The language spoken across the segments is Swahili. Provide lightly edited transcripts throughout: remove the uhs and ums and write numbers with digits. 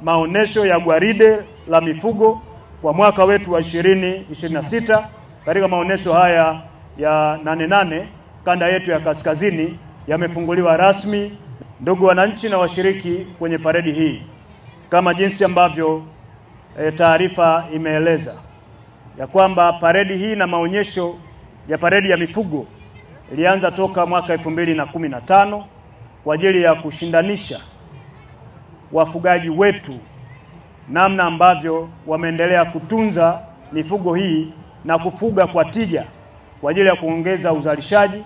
Maonesho ya gwaride la mifugo kwa mwaka wetu wa 2026 katika maonesho haya ya 88 kanda yetu ya kaskazini yamefunguliwa rasmi. Ndugu wananchi na washiriki kwenye paredi hii, kama jinsi ambavyo taarifa imeeleza ya kwamba paredi hii na maonyesho ya paredi ya mifugo ilianza toka mwaka 2015 kwa ajili ya kushindanisha wafugaji wetu namna ambavyo wameendelea kutunza mifugo hii na kufuga kwa tija kwa ajili ya kuongeza uzalishaji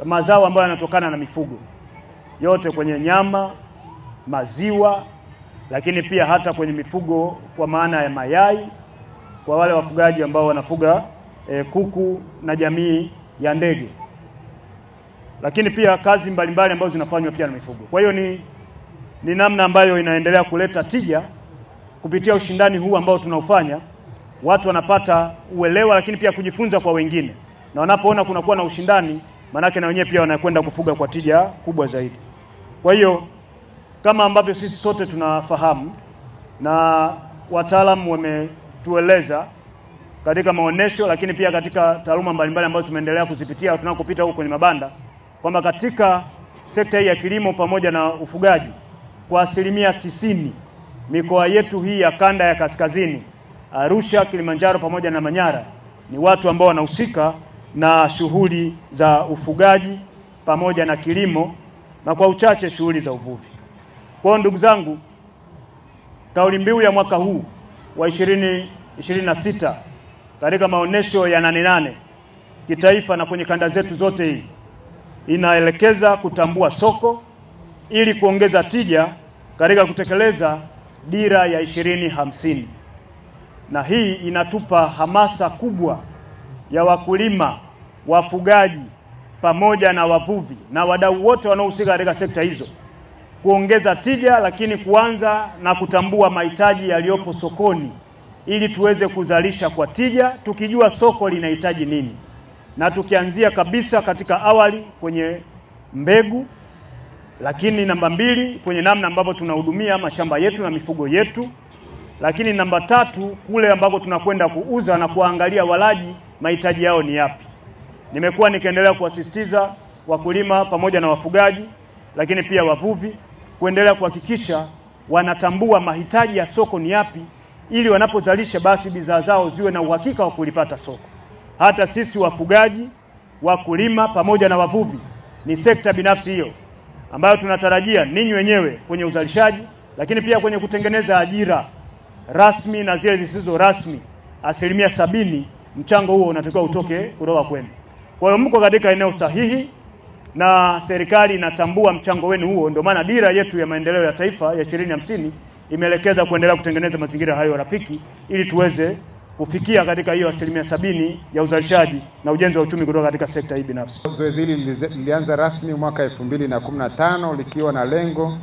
mazao ambayo yanatokana na mifugo yote, kwenye nyama, maziwa, lakini pia hata kwenye mifugo kwa maana ya mayai kwa wale wafugaji ambao wanafuga kuku na jamii ya ndege, lakini pia kazi mbalimbali ambazo zinafanywa pia na mifugo. Kwa hiyo ni namna ambayo inaendelea kuleta tija kupitia ushindani huu ambao tunaufanya. Watu wanapata uelewa, lakini pia kujifunza kwa wengine, na wanapoona kunakuwa na ushindani, manake na wenyewe pia wanakwenda kufuga kwa tija kubwa zaidi. Kwa hiyo kama ambavyo sisi sote tunafahamu na wataalamu wametueleza katika maonesho, lakini pia katika taaluma mbalimbali ambazo tumeendelea kuzipitia tunakopita huko kwenye mabanda, kwamba katika sekta hii ya kilimo pamoja na ufugaji kwa 90% mikoa yetu hii ya kanda ya kaskazini, Arusha, Kilimanjaro pamoja na Manyara, ni watu ambao wanahusika na shughuli za ufugaji pamoja na kilimo na kwa uchache shughuli za uvuvi. Kwa ndugu zangu, kauli mbiu ya mwaka huu wa 2026 katika maonesho ya 88 kitaifa na kwenye kanda zetu zote hii inaelekeza kutambua soko ili kuongeza tija katika kutekeleza dira ya 2050. Na hii inatupa hamasa kubwa ya wakulima, wafugaji pamoja na wavuvi na wadau wote wanaohusika katika sekta hizo kuongeza tija, lakini kuanza na kutambua mahitaji yaliyopo sokoni ili tuweze kuzalisha kwa tija, tukijua soko linahitaji nini, na tukianzia kabisa katika awali kwenye mbegu, lakini namba 2 kwenye namna ambavyo tunahudumia mashamba yetu na mifugo yetu, lakini namba 3 kule ambako tunakwenda kuuza na kuangalia walaji mahitaji yao ni yapi. Nimekuwa nikiendelea kuwasisitiza wakulima pamoja na wafugaji, lakini pia wavuvi kuendelea kuhakikisha wanatambua mahitaji ya soko ni yapi, ili wanapozalisha basi bidhaa zao ziwe na uhakika wa kulipata soko. Hata sisi wafugaji, wakulima pamoja na wavuvi ni sekta binafsi hiyo ambayo tunatarajia ninyi wenyewe kwenye uzalishaji, lakini pia kwenye kutengeneza ajira rasmi na zile zisizo rasmi, 70% mchango huo unatakiwa utoke kutoka kwenu. Kwa hiyo mko katika eneo sahihi na serikali inatambua mchango wenu huo. Ndio maana dira yetu ya maendeleo ya taifa ya 2050 imeelekeza kuendelea kutengeneza mazingira hayo rafiki ili tuweze kufikia katika hiyo 70% ya uzalishaji na ujenzi wa uchumi kutoka katika sekta hii binafsi. Zoezi hili lilianza rasmi mwaka 2015 likiwa na lengo